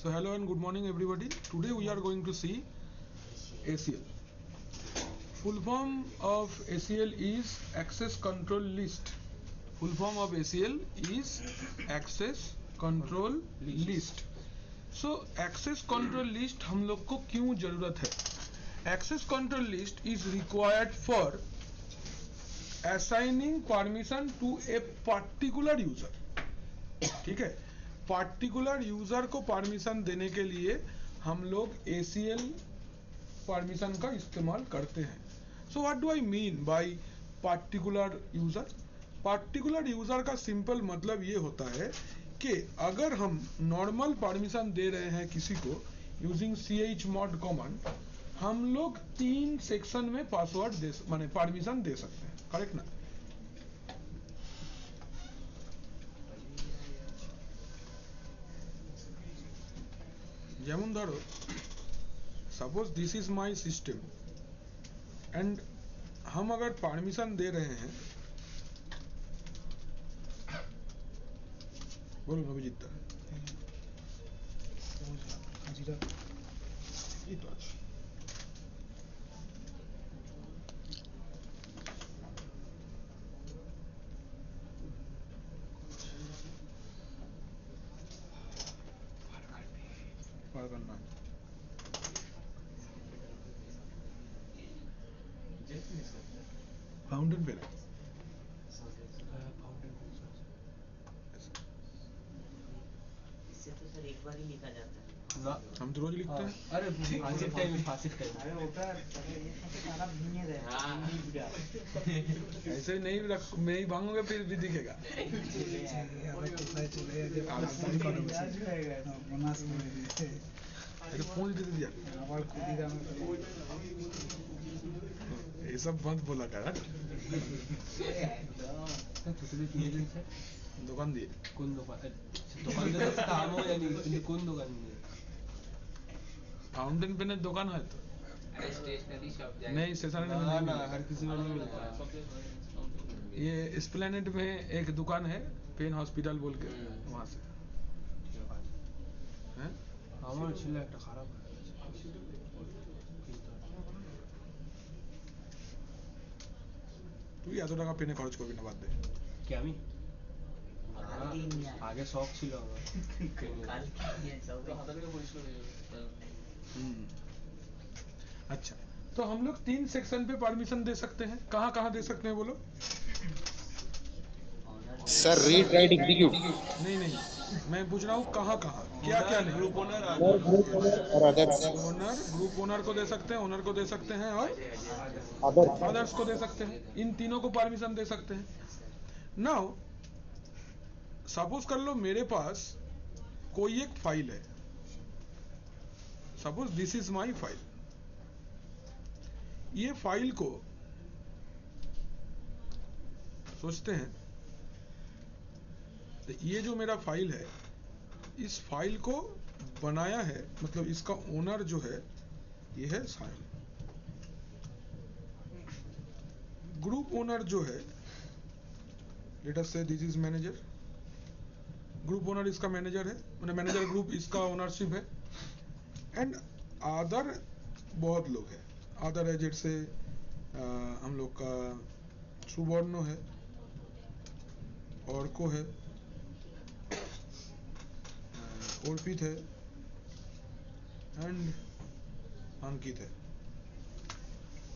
So hello and good morning everybody. Today we are going to see ACL. Full form of ACL is Access Control List. Full form of ACL is Access Control List. So Access Control List हम लोग को क्यों जरूरत है? Access Control List is required for assigning permission to a particular user. ठीक है, particular user को permission देने के लिए हम लोग ACL परमिशन का इस्तेमाल करते हैं. So what do I mean by particular user? Particular user का सिंपल मतलब ये होता है कि अगर हम नॉर्मल परमिशन दे रहे हैं किसी को यूजिंग chmod कमांड, हम लोग 3 सेक्शन में पासवर्ड दे माने परमिशन दे सकते हैं. करेक्ट ना? যেমন ধরো suppose this is my system and हम अगर परमिशन दे रहे हैं, बोलो नवीजीत ये तो अच्छा करना फाउंटेन पेन इससे तो सर एक बार ही लिखा जाता है ना, हम तो रोज लिखते हैं. अरे फासिल टाइम अरे होता है ये सब सारा भीने रहे. ऐसे नहीं रख, मैं ही भांगूंगा फिर भी दिखेगा. अरे फोन दे दिया ये सब बंद बोला कर. দোকান দিয়ে কোন দোকান তো আমিও জানি কিন্তু কোন দোকান দিয়ে फाउंटेन पेन दुकान है तो स्टेशनरी शॉप नहीं स्टेशनरी में ना नहीं हर किसी में नहीं मिलता. ये एस्प्लेनेड में एक दुकान है पेन हॉस्पिटल बोल के, वहाँ से हैं. আমার ছিল একটা খারাপ তুই এত টাকা পেনে খরচ করবি না, বাদ দে. কি আমি আগে শখ ছিল আমার अच्छा, तो हम लोग 3 सेक्शन पे परमिशन दे सकते हैं. कहाँ कहाँ दे सकते हैं बोलो? सर रीड राइट एग्जीक्यूट नहीं नहीं, मैं पूछ रहा हूँ कहाँ कहाँ, क्या क्या नहीं. ग्रुप ओनर और अदर्स ओनर, ग्रुप ओनर को दे सकते हैं, ओनर को दे सकते हैं और अदर्स को दे सकते हैं. इन तीनों को परमिशन दे सकते हैं. नाउ सपोज कर लो मेरे पास कोई एक फाइल है. Suppose this is my file. ये फाइल को सोचते हैं तो ये जो मेरा फाइल है, इस फाइल को बनाया है, मतलब इसका ओनर जो है ये है साहिल. ग्रुप ओनर जो है, लेट अस से this is manager. Group owner इसका मैनेजर है, मतलब मैनेजर ग्रुप इसका ओनरशिप है. एंड अदर बहुत लोग हैं. अदर है जैसे हम लोग का सुवर्णो है, ऑर्को है, अर्पित है एंड अंकित है.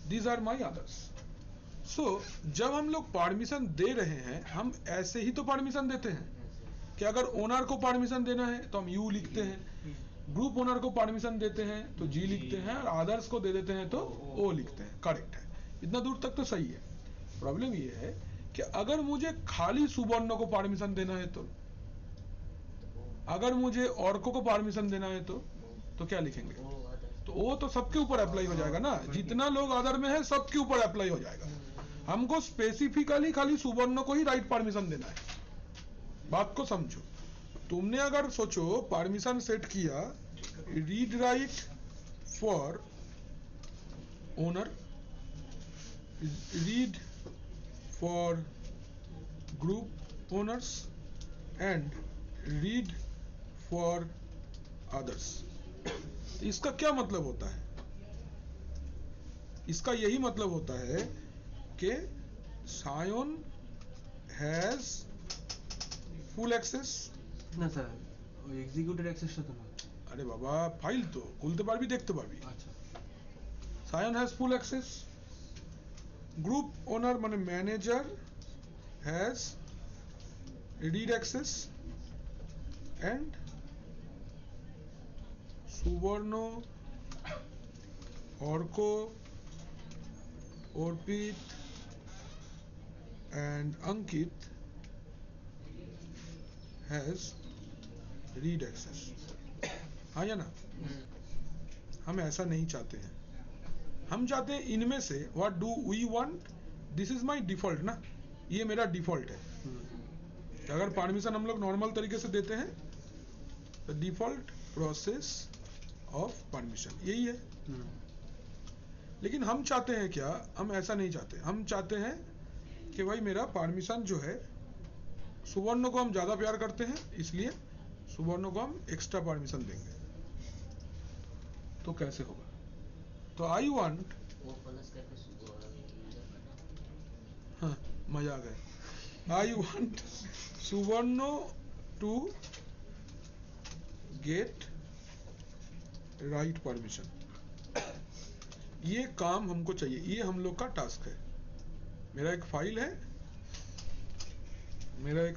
These are my others. So जब हम लोग परमिशन दे रहे हैं, हम ऐसे ही तो परमिशन देते हैं कि अगर ओनर को परमिशन देना है तो हम यू लिखते हैं, ग्रुप ओनर को परमिशन देते हैं तो जी लिखते हैं, और अदर्स को दे देते हैं तो ओ लिखते हैं. करेक्ट है, इतना दूर तक तो सही है. प्रॉब्लम ये है कि अगर मुझे खाली सुवर्ण को परमिशन देना है तो, अगर मुझे ऑर्को को परमिशन देना है तो क्या लिखेंगे? तो वो तो सबके ऊपर अप्लाई हो जाएगा ना. जितना लोग अदर में है सबके ऊपर अप्लाई हो जाएगा. हमको स्पेसिफिकली खाली सुवर्ण को ही राइट परमिशन देना है. बात को समझो. तुमने अगर सोचो परमिशन सेट किया read write for owner, read for group owners and read for others. इसका क्या मतलब होता है? इसका यही मतलब होता है कि Sion has full access. না স্যার ওই এক্সিকিউটেড অ্যাক্সেসটা তো না আরে বাবা, ফাইল তো খুলতে পারবি, দেখতে পারবি। আচ্ছা Sion has full access. Group owner মানে manager has read access and সুবর্ণ, অর্ক, অর্পিত and Ankit has read access. हाँ या ना? हम ऐसा नहीं चाहते हैं। हम चाहते हैं इनमें से what do we want? This is my default ना, ये मेरा डिफॉल्ट है। अगर परमिशन हम लोग नॉर्मल तरीके से देते हैं तो डिफॉल्ट प्रोसेस ऑफ परमिशन यही है। लेकिन हम चाहते हैं क्या, हम ऐसा नहीं चाहते। हम चाहते हैं कि भाई मेरा परमिशन जो है, सुवर्ण को हम ज्यादा प्यार करते हैं इसलिए सुवर्ण को हम एक्स्ट्रा परमिशन देंगे। तो कैसे होगा? तो आई वांट, वो प्लस करके हाँ मजा आ गया। आई वांट सुवर्ण टू गेट राइट परमिशन। ये काम हमको चाहिए, ये हम लोग का टास्क है। मेरा एक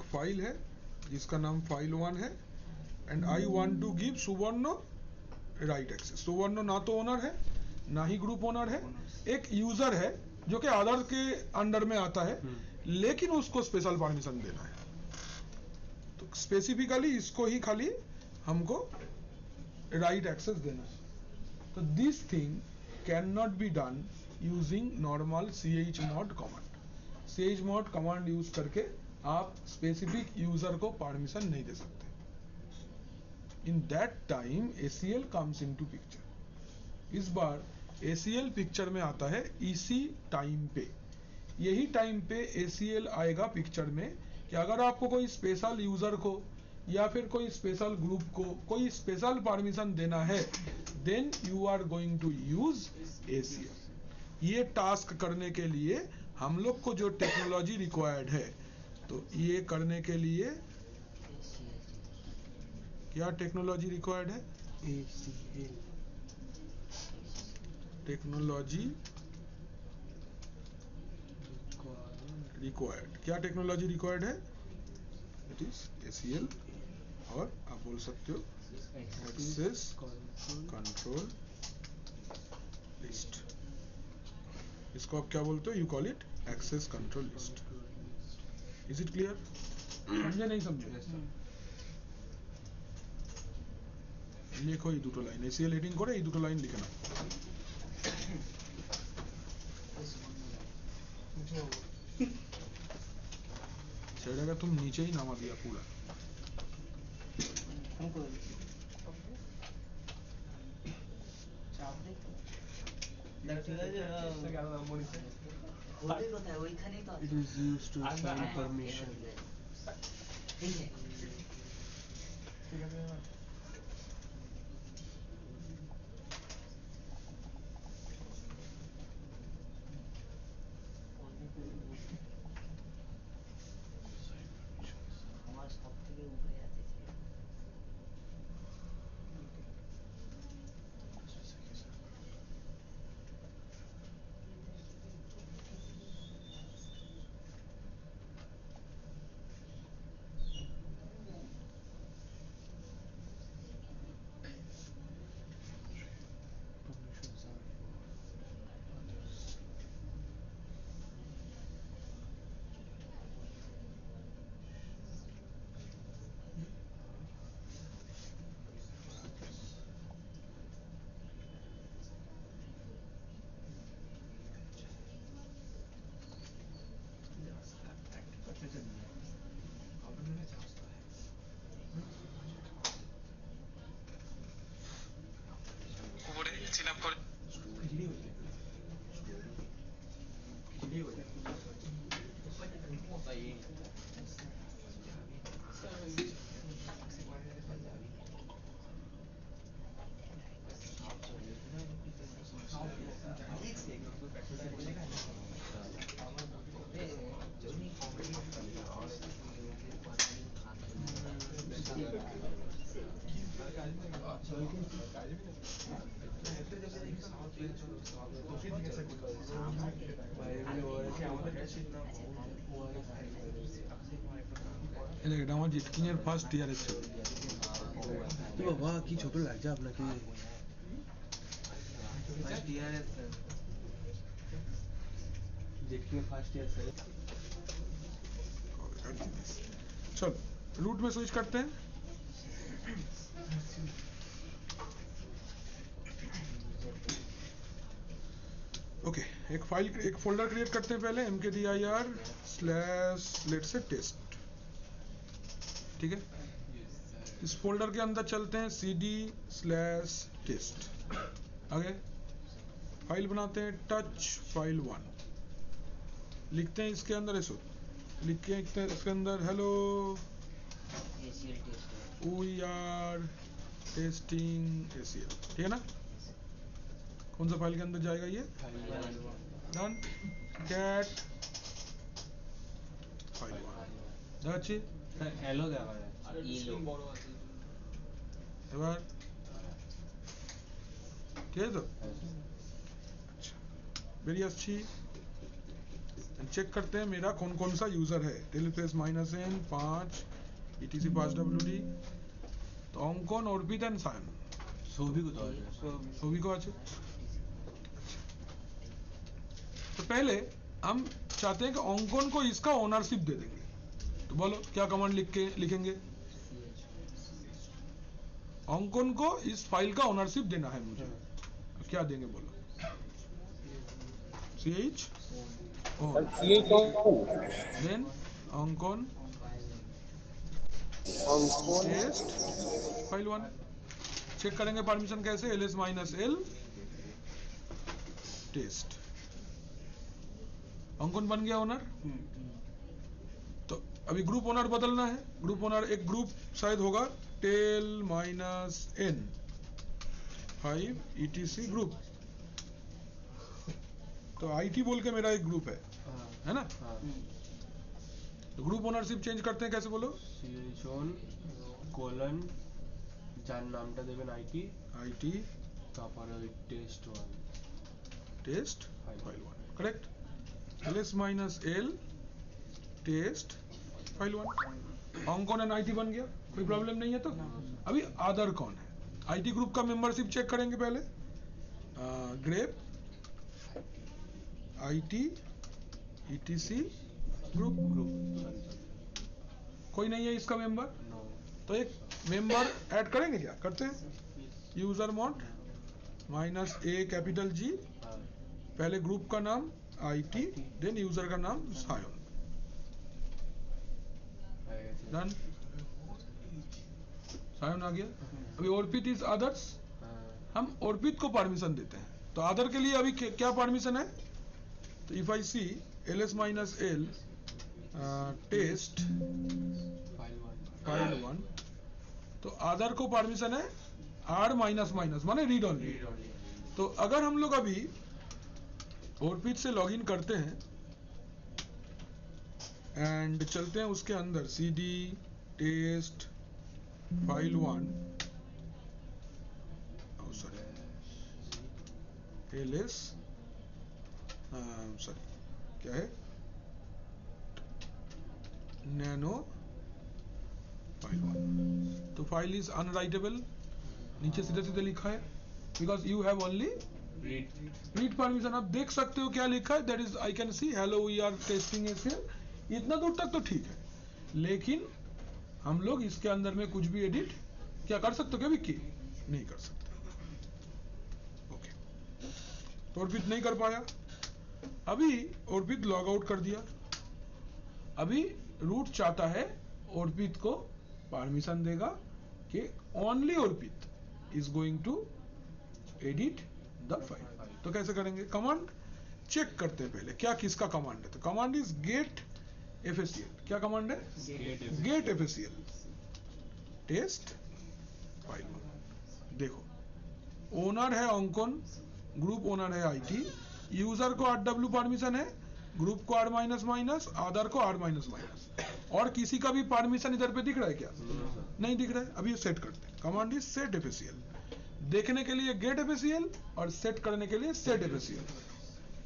फाइल है जिसका नाम file1 है and I want to give Suvarna right access. Suvarna ना तो ओनर है ना ही ग्रुप ओनर है, एक यूजर है जो कि आधार के अंडर में आता है, लेकिन उसको स्पेशल परमिशन देना है। तो स्पेसिफिकली इसको ही खाली हमको राइट एक्सेस देना है। तो this thing can not be done using normal chmod command. chmod command use करके आप स्पेसिफिक यूजर को परमिशन नहीं दे सकते। In that time ACL comes into picture. इस बार ACL पिक्चर में आता है इसी टाइम पे। यही टाइम पे ACL आएगा पिक्चर में कि अगर आपको कोई स्पेशल यूजर को या फिर कोई स्पेशल ग्रुप को कोई स्पेशल परमिशन देना है, then you are going to use ACL। ये टास्क करने के लिए हम लोग को जो टेक्नोलॉजी रिक्वायर्ड है, तो ये करने के लिए क्या टेक्नोलॉजी रिक्वायर्ड है? ACL technology required. क्या टेक्नोलॉजी रिक्वायर्ड है? इट इज ACL और आप बोल सकते हो एक्सेस कंट्रोल लिस्ट। इसको आप क्या बोलते हो? You call it access control list. Is it clear? समझे नहीं समझे? লিখো এই দুটো লাইন, ACL হেডিং করে এই দুটো লাইন লিখে নাও। সেটাকে तुम नीचे ही नामा दिया पूरा। ওইখানেই তো It is used to assign permission. আমার সব থেকে উপরে আছে Permissions are for others. এটা আমার জিটকিং এর ফার্স্ট ইয়ারে ছিল। বাবা কি ছোট লাগছে আপনাকে। फर्स्ट ईयर है सर। जेटकी फर्स्ट ईयर से चलो रूट में स्विच करते हैं। ओके एक फाइल एक फोल्डर क्रिएट करते हैं पहले mkdir / लेट्स से टेस्ट। ठीक है, इस फोल्डर के अंदर चलते हैं cd/test। आगे फाइल बनाते हैं टच फाइल 1, लिखते हैं इसके अंदर ऐसो लिख के इसके अंदर हेलो एसीएल टेस्ट है। We are testing ACL। ठीक है ना, कौन सा फाइल के अंदर जाएगा ये done get file 1 that's it. Hello क्या है এবার ঠিক আছে তো বেরিয়ে আসছি। चेक करते हैं मेरा कौन कौन सा यूजर है। टेलीफेस -n 5 etc 5wd तो अंकन अर्पित एंड सायन सोभी को तो सभी को আছে। तो पहले हम चाहते हैं कि अंकन को इसका ओनरशिप दे देंगे। तो बोलो क्या कमांड लिखेंगे। अंकन को इस फाइल का ओनरशिप देना है मुझे। क्या देंगे बोलो। ch Sir, CH देन अंकन टेस्ट फाइल 1 चेक करेंगे परमिशन कैसे ls-l टेस्ट। अंकन बन गया ओनर। तो अभी ग्रुप ओनर बदलना है। ग्रुप ओनर एक ग्रुप शायद होगा टेल -n 5 etc ग्रुप। तो IT बोल के मेरा एक ग्रुप है ना। तो ग्रुप ओनरशिप चेंज करते हैं कैसे बोलो। কোলন যার নামটা দেবেন IT তারপরে ওই test 1 test file 1 correct. ls-l test file 1 अंकन एंड IT बन गया। कोई प्रॉब्लम नहीं है। तो अभी अदर कौन है। IT ग्रुप का मेंबरशिप चेक करेंगे पहले ग्रेप IT etc ग्रुप कोई नहीं है इसका मेंबर। तो एक मेंबर ऐड करेंगे क्या करते हैं user mod -a capital G पहले ग्रुप का नाम IT देन यूजर का नाम सायन डन। सायन आ गया। अभी अर्पित इज अदर्स हम अर्पित को परमिशन देते हैं। तो अदर के लिए अभी क्या परमिशन है। तो if I see ls-l test file 1 तो अदर को परमिशन है r माने रीड ओनली। तो अगर हम लोग अभी अर्पित से लॉगिन करते हैं एंड चलते हैं उसके अंदर cd test file 1 ls sorry क्या है नैनो फाइल 1 तो फाइल इज अनराइटेबल नीचे सीधे सीधे लिखा है because you have only read permission. आप देख सकते हो क्या लिखा है that is I can see hello we are testing ACL। इतना दूर तक तो ठीक है लेकिन हम लोग इसके अंदर में कुछ भी एडिट क्या कर सकते हो क्या विक्की नहीं कर सकते। ओके तो अर्पित नहीं कर पाया। अभी अर्पित लॉग आउट कर दिया। अभी रूट चाहता है अर्पित को परमिशन देगा कि only Arpit is going to edit the file. तो कैसे करेंगे कमांड चेक करते हैं पहले क्या किसका कमांड है। तो कमांड इज गेट FACL। क्या कमांड है गेट FACL टेस्ट फाइल 1। देखो ओनर है अंकन ग्रुप ओनर है IT यूजर को RW परमिशन है ग्रुप को R-, अदर को R-। और किसी का भी परमिशन इधर पे दिख रहा है क्या नहीं दिख रहा है। अभी ये सेट करते हैं कमांड इज सेट FACL देखने के लिए गेट एफएसीएल और सेट करने के लिए सेट एफएसीएल।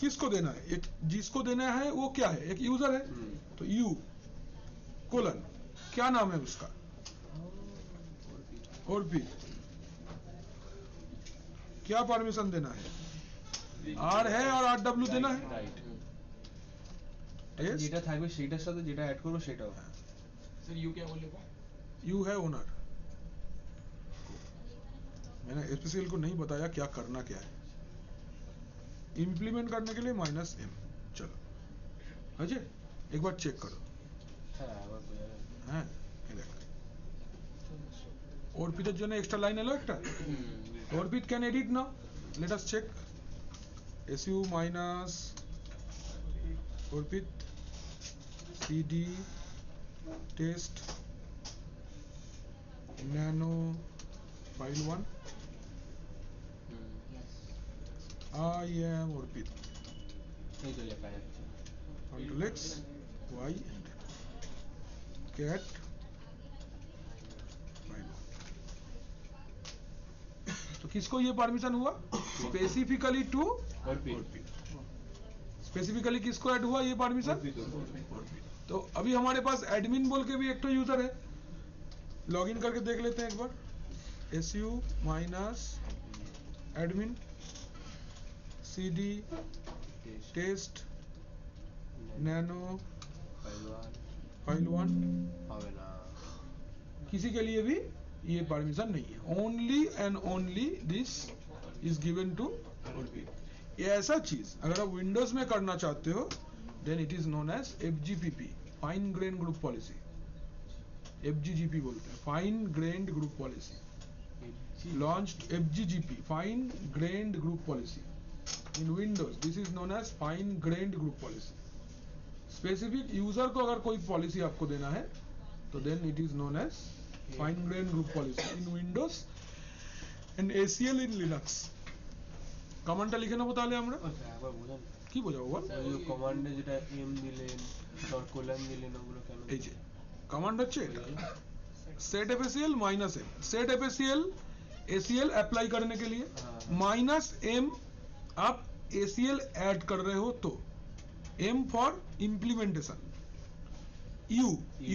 किसको देना है? एक जिसको देना है वो क्या है? एक यूजर है, तो यू कोलन क्या नाम है उसका? और भी क्या परमिशन देना है? आर है और आर डब्ल्यू देना है। রাইট टेस्ट যেটা থাকবে সেইটার সাথে যেটা অ্যাড করব সেটাও सर यू क्या बोले वो? यू है ओनर। मैंने एफएसीएल को नहीं बताया क्या करना क्या है। इंप्लीमेंट करने के लिए -m। चलो अजय एक बार चेक करो। হ্যাঁ আবার বোঝা যাবে হ্যাঁ এই দেখ অর্পিতের জন্য এক্সট্রা লাইন এলো একটা। Arpit can edit now. Let us check su minus Arpit cd test nano file 1 Yes. I am অর্পিত এই তো লেখা যাচ্ছে control x y and cat file 1। तो किसको ये परमिशन हुआ? स्पेसिफिकली टू অর্পিত स्पेसिफिकली किसको ऐड हुआ ये परमिशन? অর্পিত तो अभी हमारे पास एडमिन बोल के भी एक तो यूजर है। लॉगिन करके देख लेते हैं एक बार। su minus admin cd test nano file 1। হবে না किसी के लिए भी ये परमिशन नहीं है। Only and only this is given to orbit. ये ऐसा चीज अगर आप विंडोज में करना चाहते हो then it is known as FGPP fine grain group policy. FGGP बोलते हैं fine grained group policy. launched FGGP fine grained group policy in Windows। this is known as fine grained group policy। specific user को अगर कोई policy आपको देना है तो then it is known as fine grained group policy in Windows and ACL in Linux। কমান্ডটা লিখে নেবো তাহলে আমরা। আচ্ছা একবার বোঝান কি বোঝাবো বল? ওই কমান্ডে যেটা এম দিলেন ডট কোলন দিলেন ওগুলো কেন এই যে কমান্ড হচ্ছে এটা set FACL minus m। Set FACL ACL apply करने के लिए -m आप ACL ऐड कर रहे हो तो m फॉर इम्प्लीमेंटेशन।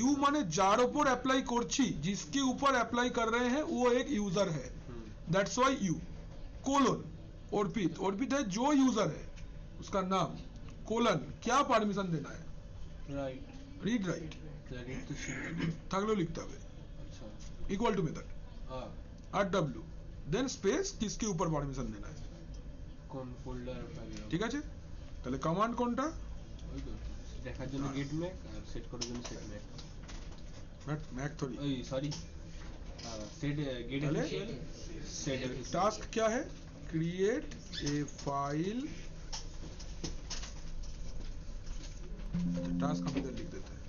u माने जार ऊपर अप्लाई করছি जिसके ऊपर अप्लाई कर रहे हैं वो एक यूजर है। That's why u colon orbit है जो यूजर है उसका नाम कोलन क्या परमिशन देना है? Right read write read to sheet থাকলেও লিখতে হবে আচ্ছা इक्वल टू मेथड rw देन स्पेस किसके ऊपर परमिशन देना है। কোন ফোল্ডার পাবে ঠিক আছে তাহলে কমান্ড কোনটা? ওই তো দেখার জন্য গেট ম্যাক আর সেট করার জন্য সেট ম্যাক मैक थोड़ी। ওই সরি সেট গেট তাহলে? অফিशियल সেট टास्क क्या है? Create a file. टास्क हम इधर लिख देते हैं।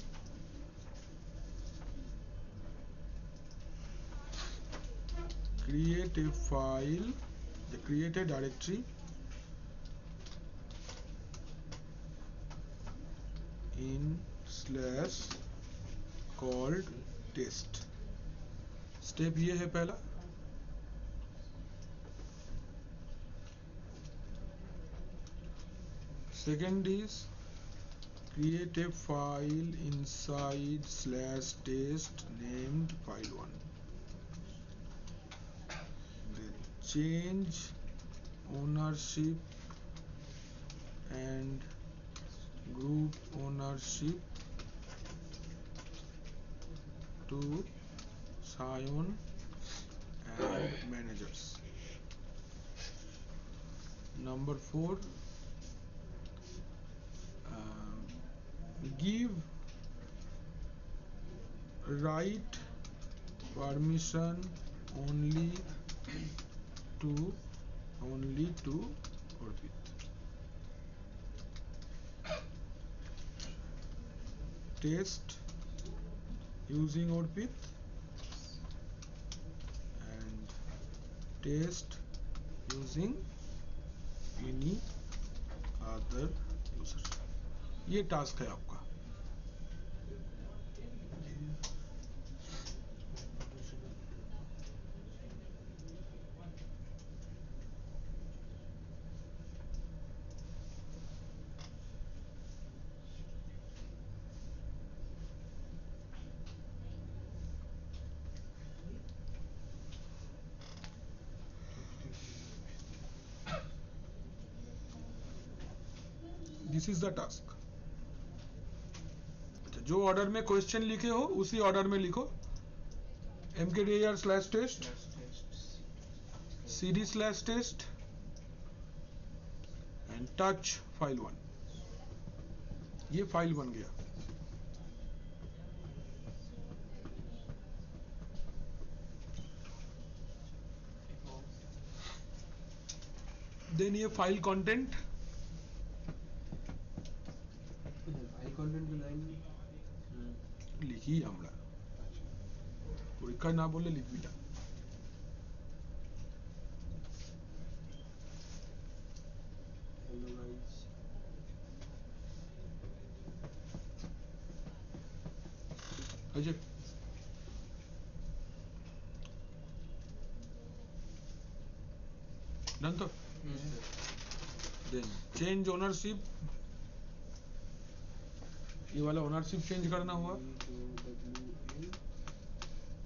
Create a file create a directory in slash called test। Step ये है पहला। second is create a file inside slash test named file1। then change ownership and group ownership to Sion and managers। number 4 give right permission only to Orbit। test using Orbit and test using any other user। ये task है आपका। This is the task. जो order में question लिखे हो उसी order में लिखो। mkdir/test cd/test and touch file 1। ये फाइल बन गया। देन ये file content, file content line লিখি আমরা, পরীক্ষায় না বললে লিখবি না। হ্যালো গাইস, হয়েছে? डन तो देन चेंज ओनरशिप, ये वाला ओनरशिप चेंज करना हुआ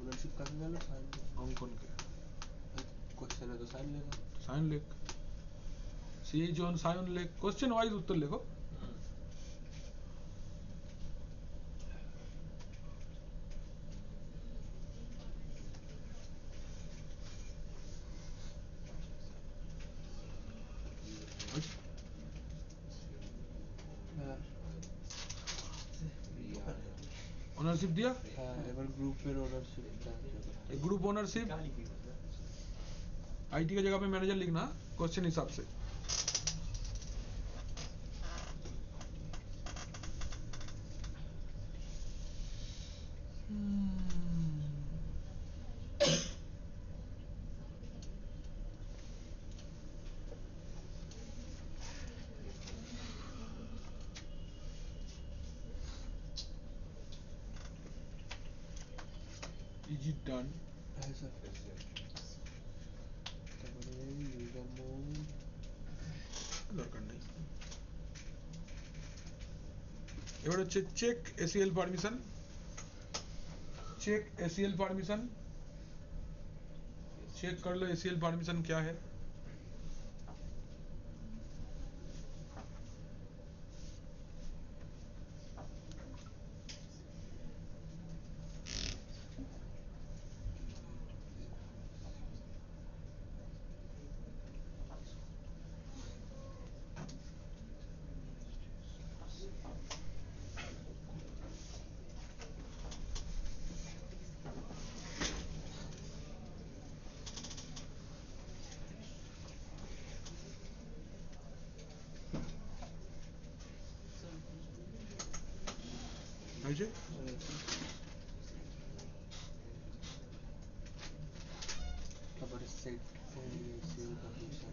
ओनरशिप का गया ना साइन अंकन के क्वेश्चन है तो साइन लेगा। साइन लिख, सी जोन साइन लिख, क्वेश्चन वाइज उत्तर लिखो। ओनरशिप दिया, হ্যাঁ এবার গ্রুপের ওনরশিপ ग्रुप ओनरशिप आईटी की जगह पे मैनेजर लिखना क्वेश्चन हिसाब से। Is it done? হ্যাঁ স্যার। তারপরে ইউজার মোড দরকার নেই। এবার হচ্ছে check ACL permission. Check ACL permission, check कर लो एसीएल परमिशन क्या है। হয়েছে? তারপরে সেট সেল পারমিশন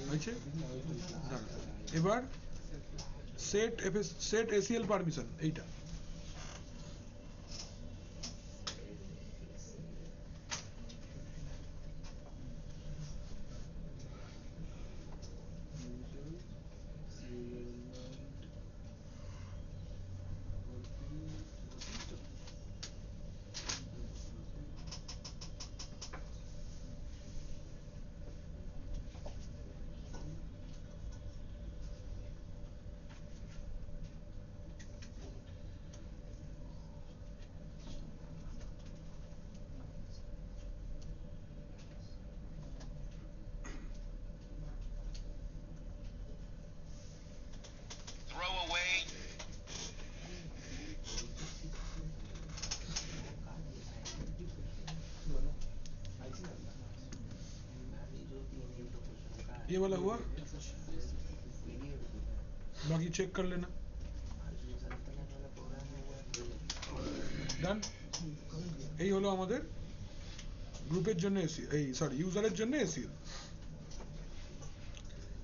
হয়েছে? এবার সেট এসিএল পারমিশন এইটা। ये वाला हुआ, बाकी चेक कर लेना। ডান। এই হলো আমাদের গ্রুপের জন্য সরি ইউজারের জন্য এসিএল।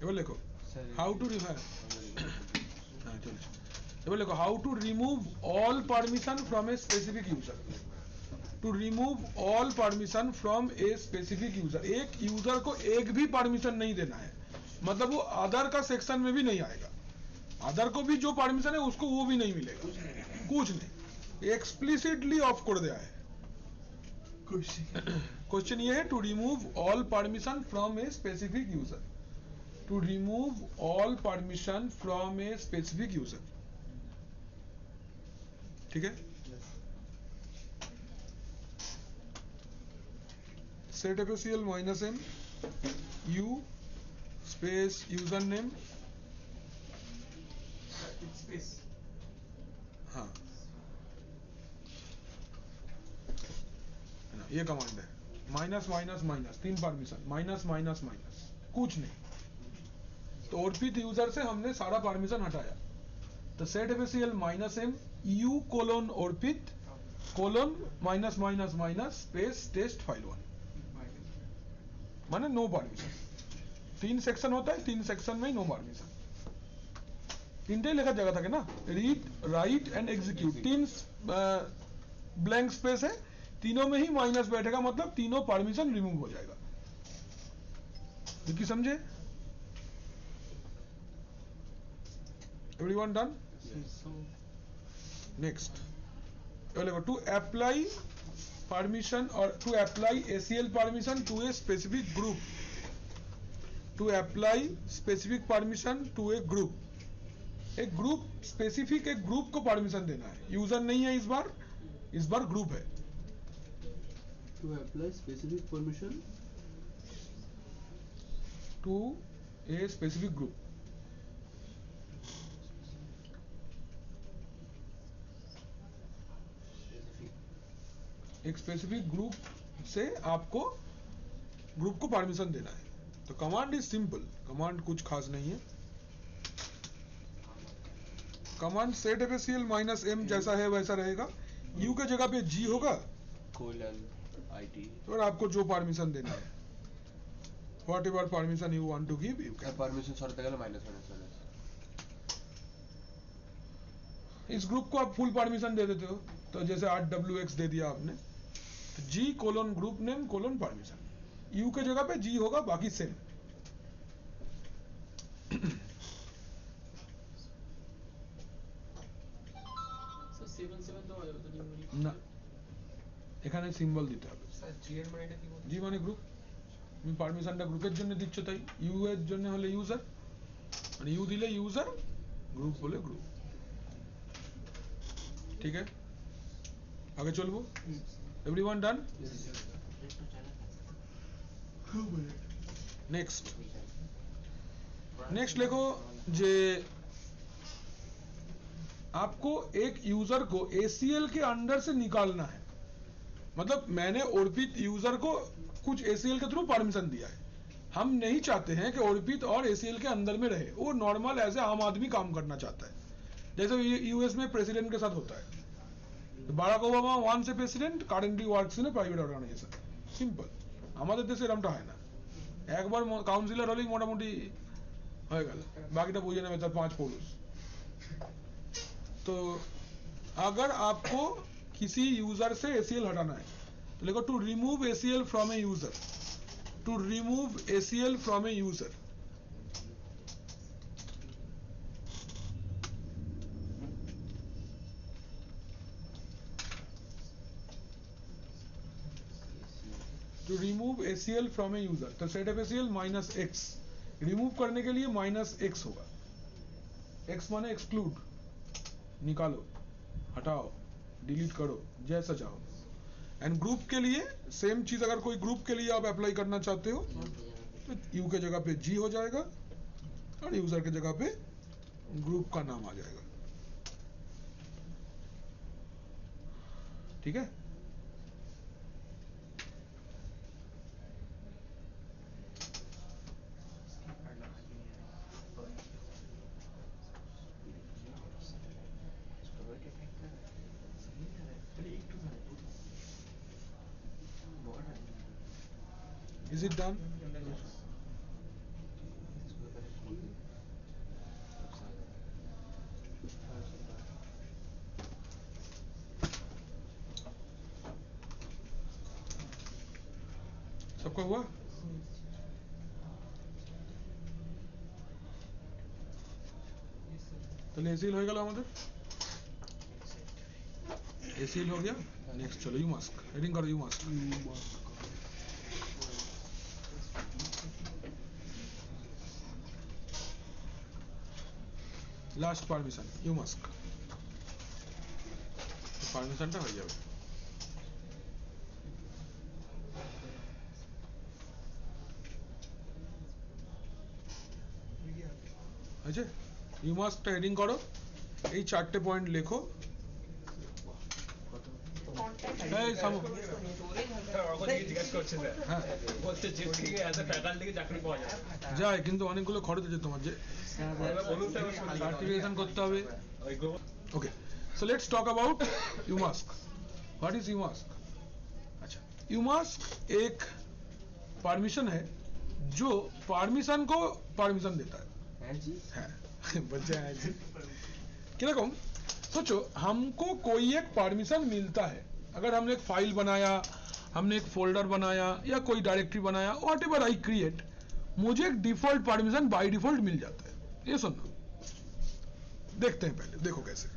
এবার লেখো হাউ টু হ্যাঁ চলছে। এবার লেখো how to remove all permission from a specific user. To remove all permission from a specific user. एक यूजर को एक भी परमिशन नहीं देना है, मतलब वो अदर का सेक्शन में भी नहीं आएगा। अदर को भी जो परमिशन है उसको वो भी नहीं मिलेगा, कुछ नहीं, एक्सप्लिसिटली ऑफ कर दिया है। क्वेश्चन ये है to remove all permission from a specific user. to remove all permission from a specific user. ठीक है? Set FACL minus m u space username. It's space. हाँ, है ना, ये कमांड है minus minus minus, 3 permission, minus minus minus, कुछ नहीं। तो अर्पित यूजर से हमने सारा परमिशन हटाया, तो set FACL minus m u colon Arpit colon minus minus minus space test file 1, माने नो परमिशन। 3 सेक्शन होता है, 3 सेक्शन में ही नो परमिशन। 3 लेखा जगह था ना, read write and execute, 3 blank space है, तीनों में ही माइनस बैठेगा, मतलब तीनों परमिशन रिमूव हो जाएगा। क्योंकि समझे? Everyone done? Next to apply permission और to apply ACL permission to a specific group, to apply specific permission to a group. एक ग्रुप स्पेसिफिक, एक ग्रुप को परमिशन देना है, यूजर नहीं है इस बार ग्रुप है। To apply specific permission to a specific group. एक स्पेसिफिक ग्रुप से आपको ग्रुप को परमिशन देना है। तो कमांड इज सिंपल, कमांड कुछ खास नहीं है। Command set FACL minus m जैसा है वैसा रहेगा, u के जगह पे g होगा, कोलन IT और आपको जो परमिशन देना है, whatever permission you want to give you can. Permission सॉर्ट गया माइनस माइनस। इस ग्रुप को आप फुल परमिशन दे देते हो, तो जैसे 8wx दे दिया आपने, तो g colon group name colon permission, u के जगह पे g होगा, बाकी सेम। So 7 তো না, এখানে সিম্বল দিতে হবে। স্যার জি এর মানেটা কি বলছেন? জি মানে গ্রুপ, তুমি পারমিশনটা গ্রুপের জন্য দিচ্ছ, তাই ইউ এর জন্য হলে ইউজার, মানে ইউ দিলে ইউজার, গ্রুপ হলে গ্রুপ। ঠিক है, আগে চলবো। এভরিওয়ান ডান? नेक्स्ट लिखो जे आपको एक यूजर को ACL के अंडर से निकालना है। मतलब मैंने अर्पित यूजर को कुछ ACL के थ्रू परमिशन दिया है, हम नहीं चाहते हैं कि अर्पित और ACL के अंदर में रहे, वो नॉर्मल एज ए आम आदमी काम करना चाहता है, जैसे यूएस में प्रेसिडेंट के साथ होता है। तो बाराक ओबामा वन से president currently works in a private organisation, simple. আমাদের দেশে এরকমটা হয় না, একবার কাউন্সিলর হলেই মোটামুটি হয়ে গেল, বাকিটা বুঝে নেবে তার 5 পুরুষ। तो अगर आपको किसी यूजर से ACL हटाना है तो लिखो to remove ACL from a user, to remove ACL from a user. To remove ACL from a user, तो set FACL minus x, remove करने के लिए माइनस x होगा, x माने एक्सक्लूड, निकालो, हटाओ, डिलीट करो, जैसा चाहो। एंड ग्रुप के लिए सेम चीज, अगर कोई ग्रुप के लिए आप अप्लाई करना चाहते हो तो यू के जगह पे जी हो जाएगा और यूजर के जगह पे ग्रुप का नाम आ जाएगा। ठीक है, is it done? सबका हुआ? তাহলে এসিল হয়ে গেল আমাদের, এসিল हो गया। नेक्स्ट चलो यू मास्क, हेडिंग करो umask. Last permission umask পারমিশনটা হয়ে যাবে আছে ইউ মাস্কটা হেডিং করো এই চারটে পয়েন্ট লেখো এই সামু হ্যাঁ যায় কিন্তু অনেকগুলো খরচ আছে তোমার যে সার্টিফিকেশন করতে হবে okay so let's talk about umask what is umask अच्छा यूमास्क एक परमिशन है जो परमिशन को परमिशन देता है बच्चा है जी किरकम सोचो हमको कोई एक परमिशन मिलता है अगर हमने एक फाइल बनाया हमने एक फोल्डर बनाया या कोई डायरेक्टरी बनाया व्हाटएवर आई क्रिएट मुझे एक डिफॉल्ट परमिशन बाय डिफॉल्ट मिल जाता है ये सुनना देखते हैं पहले देखो कैसे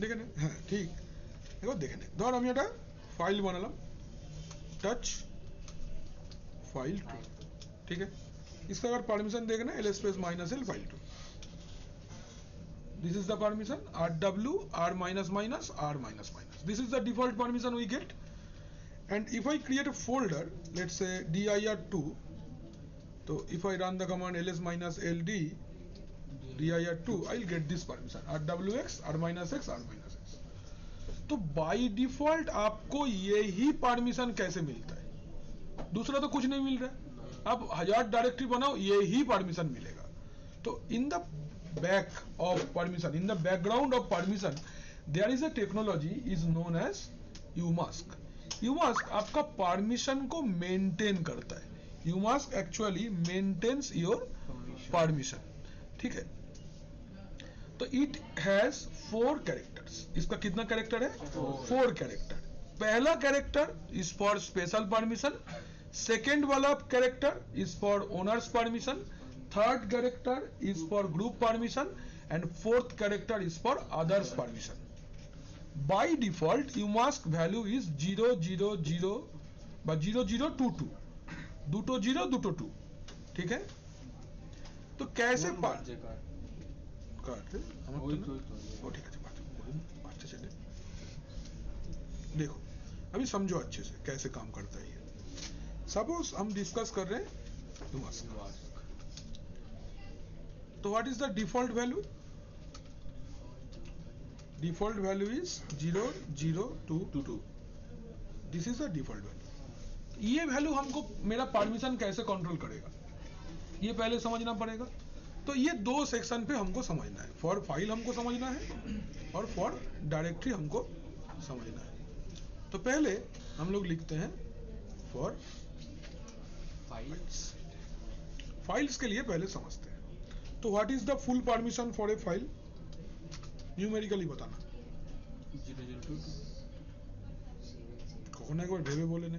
देखे ना हाँ ठीक देखो देखे ना धर আমি একটা फाइल বানালাম टच फाइल 2 ठीक है इसका अगर परमिशन देखना ls space minus l file 2 this is the permission rw r minus minus r minus minus this is the default permission we get and if I create a folder let's say dir2 so if I run the command ls minus ld dir2 I'll get this permission rwx r minus x r minus x तो by default आपको यही permission कैसे मिलता है दूसरा तो कुछ नहीं मिल रहा है आप 1000 डायरेक्टरी बनाओ यही परमिशन मिलेगा तो in the back of permission in the background of permission there is a technology is known as umask umask आपका परमिशन को मेंटेन करता है umask actually maintains your permission ठीक है तो इट हैज 4 कैरेक्टर्स इसका कितना कैरेक्टर है 4 कैरेक्टर पहला character is for special permission second वाला character is for owners permission third character is for group permission and fourth character is for others permission by default umask value is 000 বা 0022 দুটো 0 দুটো 2 ठीक है तो कैसे अच्छा चले देखो अभी समझो अच्छे से कैसे काम करता है ये सपोज हम डिस्कस कर रहे हैं तो what is the default value default value is 0022 this is the default value ये वैल्यू हमको मेरा परमिशन कैसे कंट्रोल करेगा ये पहले समझना पड़ेगा तो ये दो सेक्शन पे हमको समझना है फॉर फाइल हमको समझना है और फॉर डायरेक्टरी हमको समझना है तो पहले हम लोग लिखते हैं फॉर फाइल्स फाइल्स के लिए पहले समझते हैं तो what is the full permission for a file numerically बताना 0022 कौन एक बार भेबे बोले ने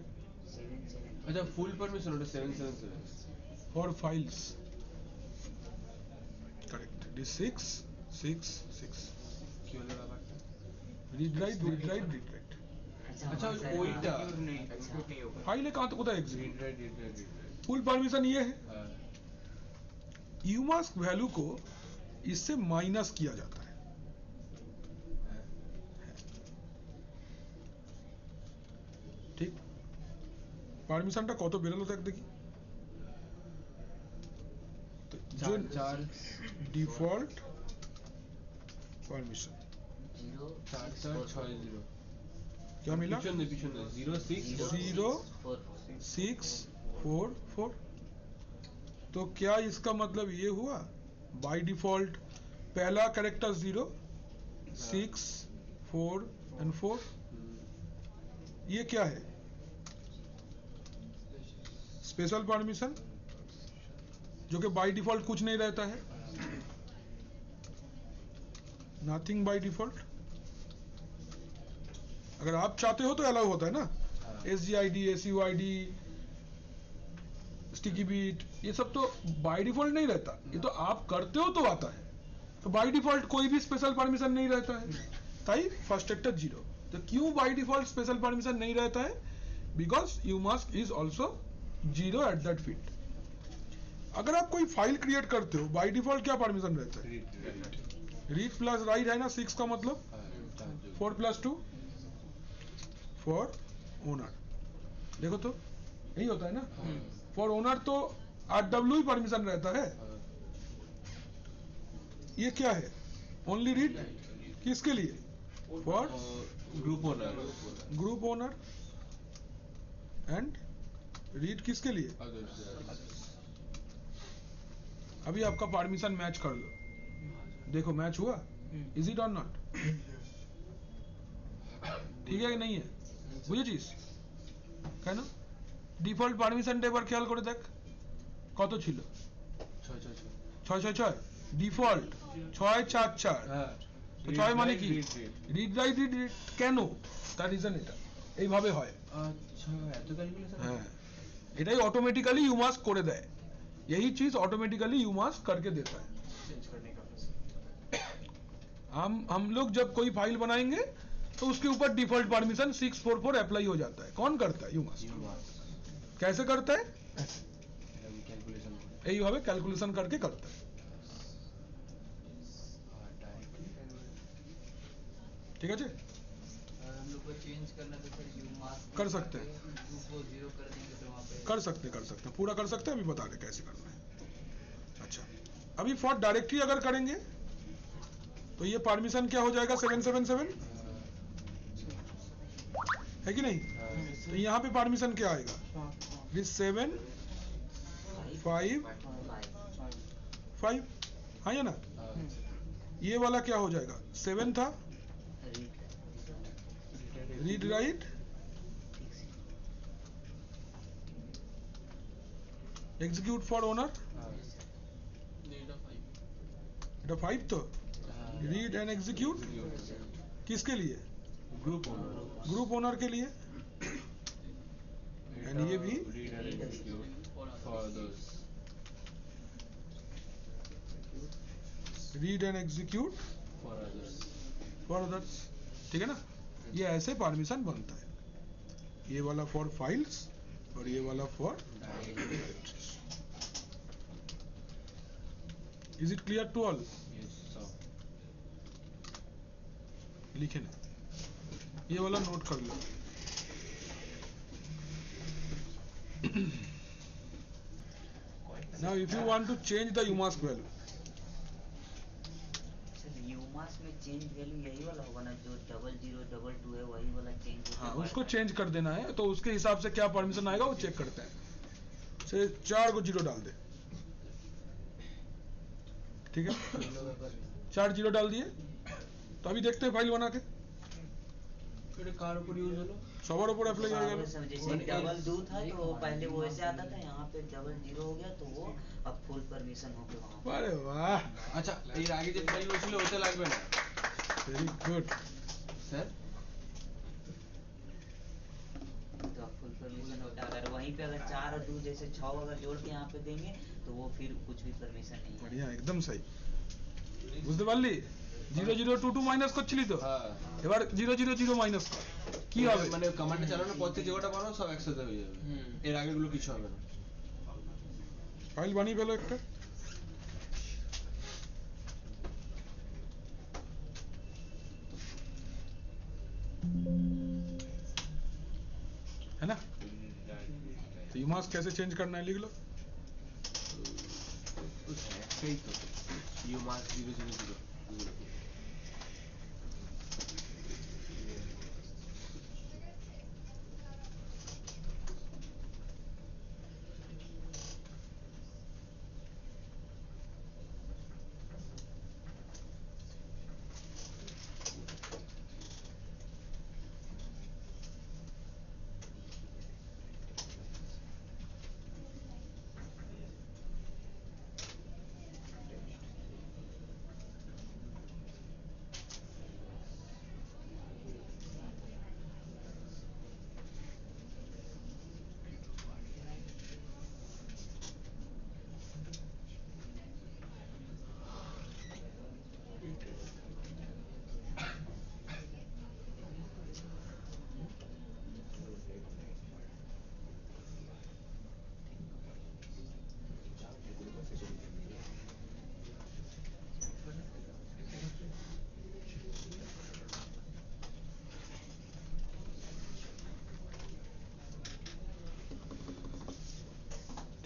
अच्छा फुल परमिशन ওটা 777 फॉर फाइल्स करेक्ट दिस 666 কি হলো ব্যাপারটা रीड राइट अच्छा ওইটা फाइल कहां तो कोথায় exit read write full permission ये है यूमास्क वैल्यू को इससे माइनस किया जाता है ठीक परमिशनটা কত বেরোলো দেখ দেখি तो जो डिफॉल्ट परमिशन 4460 क्या मिला পিছনে 0644 तो क्या इसका मतलब ये हुआ बाय डिफॉल्ट पहला कैरेक्टर 0 6 4 एंड 4 ये क्या है स्पेशल परमिशन जो कि बाय डिफॉल्ट कुछ नहीं रहता है नथिंग बाय डिफॉल्ट अगर आप चाहते हो तो अलाउ होता है ना SGID SUID स्टिकी बीट ये सब तो बाय डिफॉल्ट नहीं रहता ये तो आप करते हो तो आता है तो बाय डिफॉल्ट कोई भी स्पेशल परमिशन नहीं रहता है ताई फर्स्ट एक्टर 0 तो क्यों बाय डिफॉल्ट स्पेशल परमिशन नहीं रहता है because umask is also 0 at that field अगर आप कोई फाइल क्रिएट करते हो बाय डिफॉल्ट क्या परमिशन रहता है? रीड प्लस राइट है ना, 6 का मतलब 4 प्लस 2 फॉर ओनर। देखो तो यही होता है ना, फॉर ओनर तो RW ही परमिशन रहता है। ये क्या है? ओनली रीड किसके लिए? For group owner and read किसके लिए? अभी आपका परमिशन मैच कर लो, देखो मैच हुआ, इज इट और नॉट? ঠিক আছে नहीं है, বুঝেছিস কেন? ডিফল্ট পারমিশন এবার খেয়াল করে দেখ কত ছিল, 666 ডিফল্ট 644। তো 6 মানে কি? রিড রাইট রিড কেন? তার রিজন এটা এইভাবে হয়। আচ্ছা এত ক্যালকুলেশন। হ্যাঁ এটাই ऑटोमेटिकली यूमास्क করে দেয়, यही चीज ऑटोमेटिकली यूमास्क करके देता है। चेंज करने का हम लोग जब कोई फाइल बनाएंगे तो उसके ऊपर डिफॉल्ट परमिशन 644 अप्लाई हो जाता है। कौन करता है? यूमास्क। कैसे करता है? ক্যালকুলেশন এইভাবে ক্যালকুলেশন करके करता है। ठीक है जी, हम लोग को चेंज करना तो फिर यू मास्क कर सकते हैं। टू को 0 कर देंगे तो वहाँ पे कर सकते हैं, पूरा कर सकते हैं। अभी बता रहे कैसे करना है। अच्छा अभी फॉर डायरेक्टरी अगर करेंगे तो ये परमिशन क्या हो जाएगा? 777 है कि नहीं? तो यहाँ पे परमिशन क्या आएगा? दिस 7 5 5, हाँ या ना? ये वाला क्या हो जाएगा? 7 था read write execute for owner, data 5 এটা 5 तो रीड एंड एग्जीक्यूट किसके लिए? ग्रुप ओनर के लिए। एंड ये भी read and execute for others. ठीक है ना? ये ऐसे परमिशन बनता है, ये वाला फॉर फाइल्स और ये वाला for directories. Is it clear to all? लिखे ना, ये वाला नोट कर लो। Now if you want to change the UMask value, umask में चेंज वैल्यू यही वाला होगा ना, जो 0022 है वही वाला चेंज हाँ उसको चेंज कर देना है। तो उसके हिसाब से क्या परमिशन आएगा वो चेक करते हैं। से 4 को 0 डाल दे, ठीक है? 4 0 डाल दिए। तो अभी देखते हैं फाइल बना के এটা কার উপর ইউজ হলো? सबर ऊपर अप्लाई हो गया। जैसे डबल 2 था तो पहले वो ऐसे आता था, यहाँ पे डबल 0 हो गया तो वो अब फुल परमिशन हो गया वहाँ पे। अरे वाह, আচ্ছা এর আগে যে ফাইলগুলো ছিল ওতে লাগবে না वेरी गुड। স্যার। तो अब फुल परमिशन होता है। अगर वहीं पे अगर 4 और 2 जैसे 6 अगर जोड़ के यहाँ पे देंगे तो वो फिर कुछ भी परमिशन नहीं है। बढ़िया, एकदम सही। বুঝতে পারলি? 0022 মাইনাস করছিলি তো, হ্যাঁ এবার 000 মাইনাস কর, কি হবে? মানে কমান্ডটা চালানোর পর থেকে যে কটা বানাও সব একসাথে হয়ে যাবে, এর আগেরগুলো কিছু হবে না। ফাইল বানিয়ে ফেলো একটা। है ना? तो यूमास्क कैसे चेंज करना है लिख लो। একটাই তো ইউ মার্ক 000।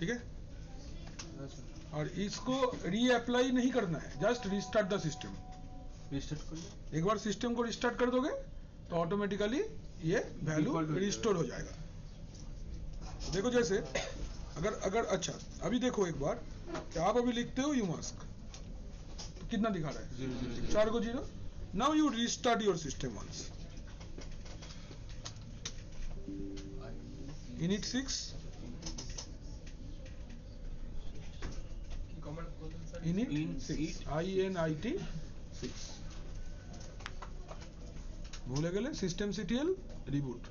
ठीक है, हाँ सर, और इसको रीअप्लाई नहीं करना है, just restart the system. Restart कर लो। एक बार सिस्टम को रिस्टार्ट कर दोगे तो ऑटोमेटिकली ये वैल्यू Default हो जाएगा। रिस्टोर हो जाएगा। देखो जैसे अगर अगर अच्छा अभी देखो एक बार कि आप अभी लिखते हो यू मास्क तो कितना दिखा रहा है? 0 4 को 0। Now you restart your system once. init 6 command खोल सर। init Init 6 init 6 ভুলে গেলে সিস্টেম সিটিএল রিবুট।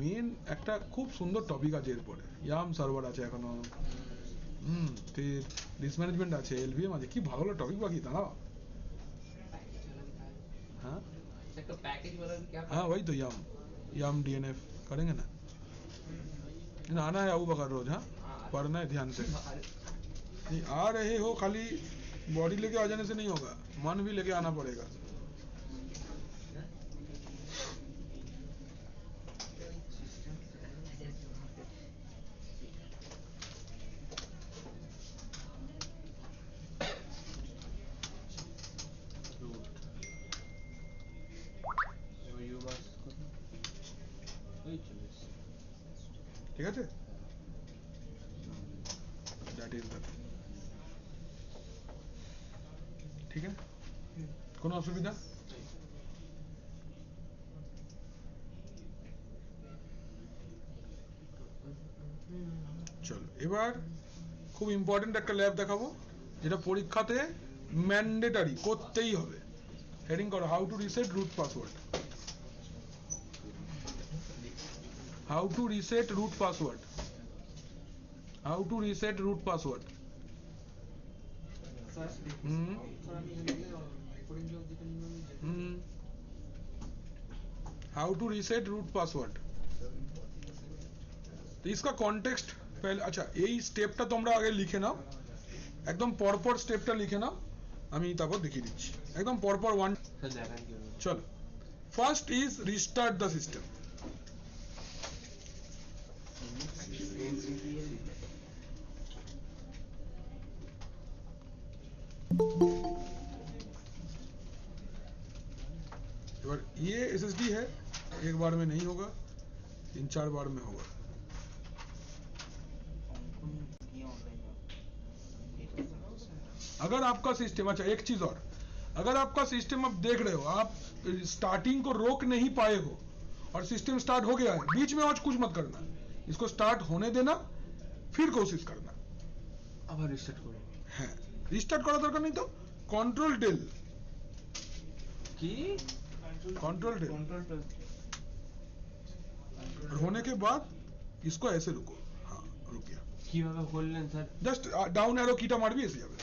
মেন একটা খুব সুন্দর টপিক আছে এরপরে, ইয়াম সার্ভার আছে এখনো, ফির ডিস ম্যানেজমেন্ট আছে, এলভিএম আছে, কি ভালো ভালো টপিক বাকি দাঁড়াও। हाँ तो पैकेज वाला भी क्या हाँ वही तो याम याम डीएनएफ करेंगे ना। लेकिन आना है अबू बकर रोज, हाँ पढ़ना है ध्यान से। नहीं आ रहे हो खाली बॉडी लेके आ जाने से नहीं होगा, मन भी लेके आना पड़ेगा। यू मास्क करो, वही चलो। ঠিক আছে, দ্যাট ইজ দ্যাট। ঠিক আছে, কোনো অসুবিধা? চলো এবার খুব ইম্পর্টেন্ট একটা ল্যাব দেখাবো যেটা পরীক্ষাতে ম্যান্ডেটরি করতেই হবে। হেডিং করো how to reset root password. How to reset root password. How to reset root password. How to reset root password. तो इसका कॉन्टेक्स्ट पहले, अच्छा এই স্টেপটা তোমরা আগে লিখে নাও, একদম পরপর স্টেপটা লিখে নাও, আমি তারপর দেখিয়ে দিচ্ছি একদম পরপর ওয়ান। सर देखान की होगा। চলো, first is restart the system. एबार ये एसएसडी है, एक बार में नहीं होगा, 3-4 बार में होगा। अगर आपका सिस्टम, अच्छा एक चीज और, अगर आपका सिस्टम आप देख रहे हो आप स्टार्टिंग को रोक नहीं पाए हो और सिस्टम स्टार्ट हो गया है, बीच में आज कुछ मत करना, इसको स्टार्ट होने देना, फिर कोशिश करना अब रिस्टार्ट करो है। रिस्टार्ट करा दरकार नहीं तो कंट्रोल डेल, की कंट्रोल डेल होने के बाद इसको ऐसे रुको। हाँ रुक गया, কিভাবে করলেন স্যার? জাস্ট ডাউন অ্যারো কিটা মারবি এসে যাবে।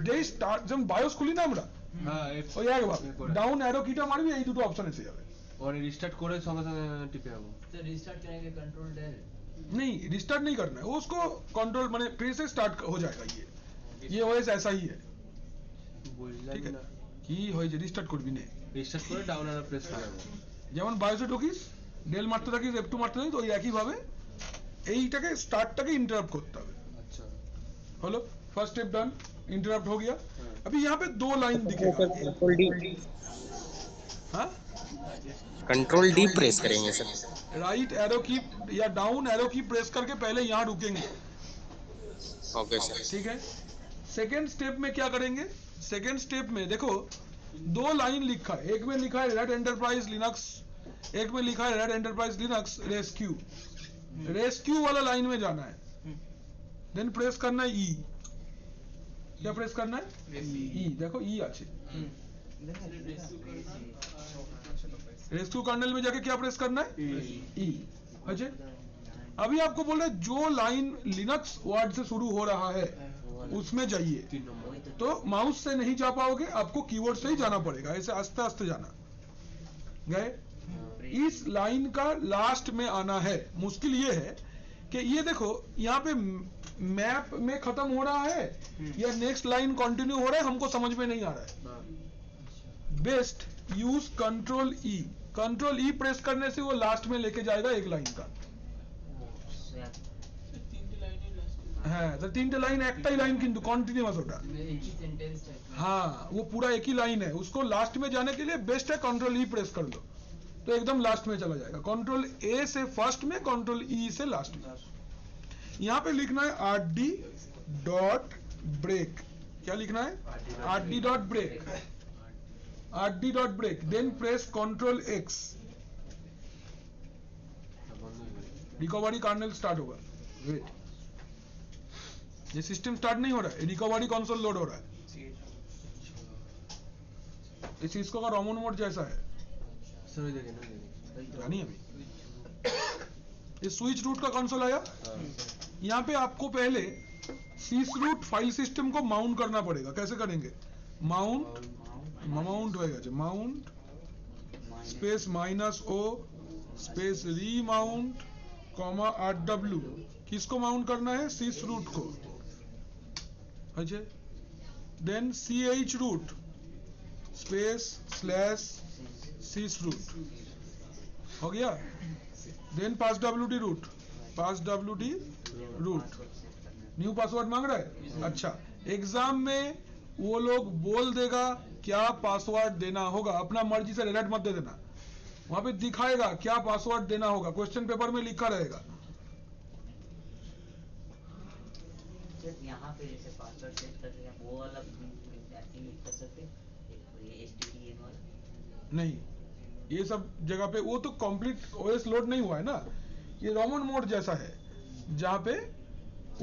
যেই স্টার্ট যেমন বায়োস খুলি না আমরা, হ্যাঁ ওই একবার ডাউন অ্যারো কিটা মারবি, এই দুটো অপশন এসে যাবে। और रिस्टार्ट করে সঙ্গে সঙ্গে টিপে যাবো। तो रिस्टार्ट करेंगे कंट्रोल डेल। नहीं रिस्टार्ट नहीं करना है, वो उसको कंट्रोल माने फिर से स्टार्ट हो जाएगा। ये ओएस ऐसा ही है, বুঝলাম ঠিক না। আছে। কি হয়েছে রিস্টার্ট করবি না, রিস্টার্ট করে ডাউন অ্যারো প্রেস করে যাবো। যেমন বায়োসে ঢুকিস ডেল মারতে থাকিস F2 মারতে থাকিস, ওই একই ভাবে এইটাকে স্টার্টটাকে इंटरप्ट করতে হবে। अच्छा hello first step done, interrupt हो गया। अभी यहाँ पे 2 लाइन दिखेगा। हाँ कंट्रोल डी प्रेस करेंगे सर। राइट एरो की या डाउन एरो की प्रेस करके पहले यहाँ रुकेंगे, ओके सर। ठीक है। सेकेंड स्टेप में क्या करेंगे, सेकेंड स्टेप में देखो 2 लाइन लिखा है, एक में लिखा है रेड एंटरप्राइज लिनक्स, एक में लिखा है red enterprise Linux rescue. Rescue वाला लाइन में जाना है, देन प्रेस करना है ई। क्या प्रेस करना है? ई। देखो ई আছে, रेस्क्यू कर्नल में जाके क्या प्रेस करना है? ई। अच्छा अभी आपको बोल रहे जो लाइन लिनक्स वर्ड से शुरू हो रहा है उसमें जाइए, तो माउस से नहीं जा पाओगे, आपको कीबोर्ड से ही जाना पड़ेगा, ऐसे आस्ते आस्ते जाना। गए? इस लाइन का लास्ट में आना है। मुश्किल ये है कि ये देखो यहाँ पे मैप में खत्म हो रहा है या नेक्स्ट लाइन कंटिन्यू हो रहा है, हमको समझ में नहीं आ रहा है। बेस्ट यूज कंट्रोल ई। कंट्रोल ई प्रेस करने से वो लास्ट में लेके जाएगा एक लाइन का। হ্যাঁ তো তিনটে লাইন একটাই লাइन কিন্তু কন্টিনিউয়াস ওটা। एक ही सेंटेंस टाइप में। हाँ वो पूरा एक ही लाइन है, उसको लास्ट में जाने के लिए बेस्ट है कंट्रोल ई प्रेस कर लो तो एकदम लास्ट में चला जाएगा। कंट्रोल ए से फर्स्ट में, कंट्रोल ई से लास्ट में। यहाँ पे लिखना है आरडी डॉट ब्रेक। क्या लिखना है? RD dot break, RD dot break, then press control X. Recovery kernel start होगा। वेट, ये सिस्टम स्टार्ट नहीं हो रहा है, रिकवरी कंसोल लोड हो रहा है। इस सिस्को का रोमन मोड जैसा है, सर देखिए ना जानिए अभी। ये स्विच रूट का कंसोल आया। यहाँ पे आपको पहले सिस रूट फाइल सिस्टम को माउंट करना पड़ेगा। कैसे करेंगे? माउंट होएगा, mount space -o space remount comma RW। किसको माउंट करना है? सिस रूट को। अच्छा, then ch root space slash sysroot हो गया। Then pass WD root, pass WD root. New password मांग रहा है? अच्छा, एग्जाम में वो लोग बोल देगा क्या पासवर्ड देना होगा, अपना मर्जी से रेड मत दे देना, वहां पे दिखाएगा क्या पासवर्ड देना होगा, क्वेश्चन पेपर में लिखा रहेगा। यहाँ पे जैसे पासवर्ड सेट कर रहे हैं वो वाला ऐसे ही कर सकते हैं, ये HTTP वाला नहीं, ये सब जगह पे वो तो कंप्लीट ओएस लोड नहीं हुआ है ना, ये रोमन मोड जैसा है जहाँ पे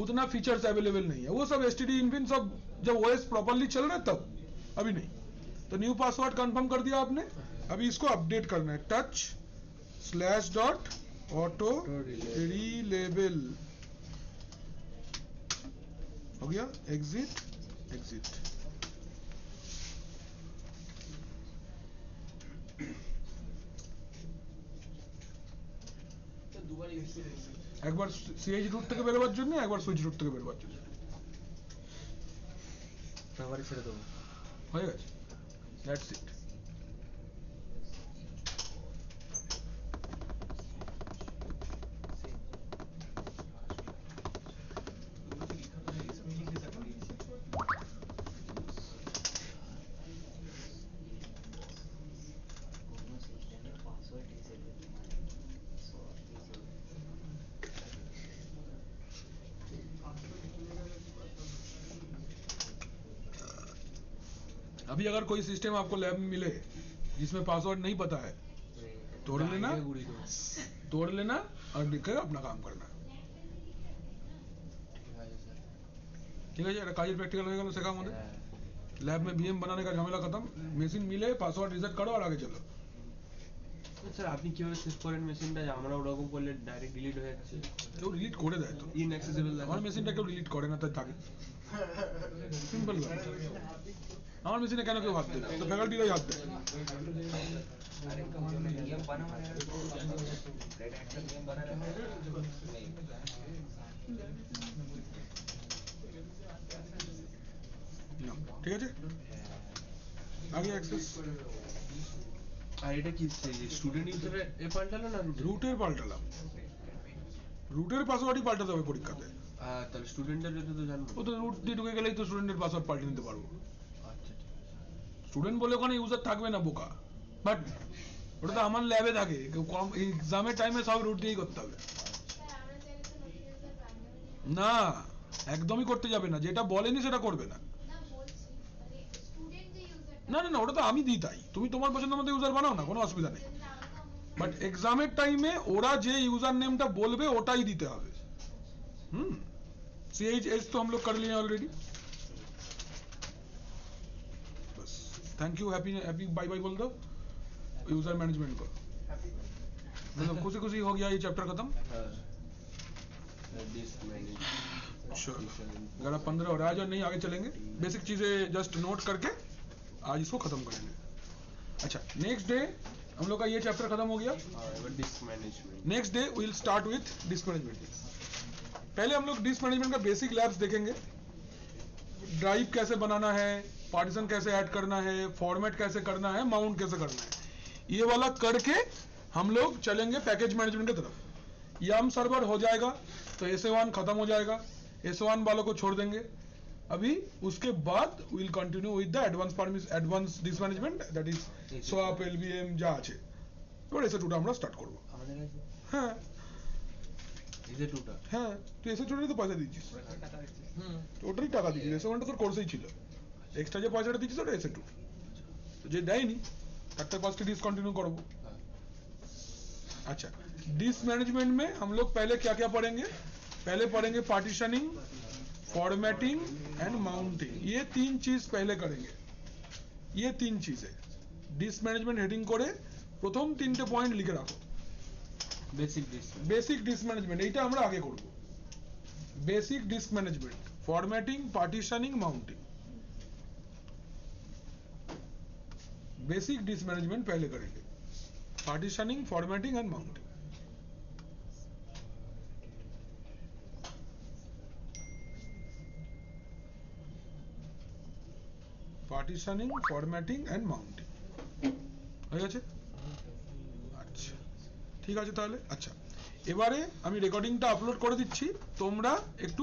उतना फीचर्स अवेलेबल नहीं है। वो सब STD इनपिन सब जब ओएस प्रॉपर्ली चल रहा है तब, अभी नहीं। तो न्यू पासवर्ड कंफर्म कर दिया आपने, अभी इसको अपडेट करना है। टच स्लैश डॉट ऑटो रीलेबल हो गया। Exit, exit. तो दोबारा यूज करेंगे। একবার সিএইচ রুট থেকে বেরোবার জন্য, একবার সুইচ রুট থেকে বেরোবার জন্য। আবার ছেড়ে দেবো। হয়ে গেছে, দ্যাটস ইট। दोनों सिस्टम में पासवर्ड रीसेट होती है। अभी अगर कोई सिस्टम आपको लैब में मिले जिसमें पासवर्ड नहीं पता है, तोड़ लेना, तोड़ लेना और लिखकर अपना काम करना। ঠিক আছে, একটা কাজের প্র্যাকটিক্যাল হয়ে গেল শেখা আমাদের। लैब में VM बनाने का झमेला खत्म, মেশিন মিলে পাসওয়ার্ড রিসেট করো আর আগে চলো। স্যার আপনি কিভাবে সেভ করেন মেশিনটা? আমরা ওরকম করলে ডাইরেক্ট ডিলিট হয়ে যাচ্ছে। কেউ ডিলিট করে দেয় তো, ইনঅ্যাক্সেসিবল আমার মেশিনটা কেউ ডিলিট করে না, তাই থাকে। সিম্পল আমার মেশিনে কেন কেউ হাত দেয় না? তো ফ্যাকাল্টিরাই হাত দেয়। না, ঠিক আছে, আগে অ্যাক্সেস। আর এটা কি স্টুডেন্ট ইউজারে এ পাল্টালো না রুটের পাল্টালাম, রুটের পাসওয়ার্ডই পাল্টাতে হবে পরীক্ষাতে। তাহলে স্টুডেন্টের এটা তো জানবো। ও তো রুট দিয়ে ঢুকে গেলেই তো স্টুডেন্টের পাসওয়ার্ড পাল্টে নিতে পারবো। আচ্ছা ঠিক আছে। স্টুডেন্ট বলে ওখানে ইউজার থাকবে না, বোকা। বাট ওটা তো আমার ল্যাবে থাকে, এক্সামের টাইমে সব রুট দিয়েই করতে হবে। না, একদমই করতে যাবে না, যেটা বলেনি সেটা করবে না। না না না, ওটা তো আমি দিই, তাই তুমি তোমার পছন্দ মতো ইউজার বানাও না, কোনো অসুবিধা নেই। বাট এক্সামের টাইমে ওরা যে ইউজার नेमটা বলবে ওটাই দিতে হবে। CHS तो हम लोग कर लिए ऑलरेडी। बस thank you, happy happy bye bye बोल दो यूजर मैनेजमेंट को। मतलब खुशी खुशी हो गया ये चैप्टर खत्म। चलो, 11:15 हो रहा है, आज और नहीं आगे चलेंगे। बेसिक चीजें जस्ट नोट करके आज इसको खत्म करेंगे। अच्छा, नेक्स्ट डे हम लोग का ये चैप्टर खत्म हो गया। Disc management. Next day will start with disc management. पहले हम लोग डिस्क मैनेजमेंट का बेसिक लैब्स देखेंगे। ड्राइव कैसे बनाना है, पार्टीशन कैसे ऐड करना है, फॉर्मेट कैसे करना है, माउंट कैसे करना है, ये वाला करके हम लोग चलेंगे पैकेज मैनेजमेंट की तरफ। यम सर्वर हो जाएगा तो SA1 खत्म हो जाएगा, SA1 वालों को छोड़ देंगे अभी। उसके बाद will continue with the advance disk management, that is swap LVM যা আছে। এবার SA2টা আমরা স্টার্ট করব। আমাদের কাছে হ্যাঁ ইজে টুটা হ্যাঁ, তুই SA2টাই তো পয়সা দিয়েছিস, ওটারই টাকা দিয়েছিস। SA1টা তোর কোর্সেই ছিল, এক্সট্রা যে পয়সাটা দিয়েছিস ওটা SA2। তো যে দেয়নি তারটা কস্টে डिसकंटिन्यू করব। अच्छा, डिस्क मैनेजमेंट में हम लोग पहले क्या क्या पढ़ेंगे? पहले पढ़ेंगे पार्टीशनिंग, फॉर्मेटिंग एंड माउंटिंग। ये तीन चीज पहले करेंगे, ये तीन चीजें डिस्क मैनेजमेंट हेडिंग করে প্রথম তিনটে পয়েন্ট লিখে রাখো। বেসিক ডিস্ক ম্যানেজমেন্ট এইটা আমরা আগে করব। Basic disk management, formatting, partitioning, mounting. Basic disk management पहले करेंगे, partitioning, formatting and mounting. Partitioning, formatting and mounting হয়ে গেছে। আচ্ছা ঠিক আছে তাহলে। আচ্ছা এবারে আমি রেকর্ডিংটা আপলোড করে দিচ্ছি, তোমরা একটু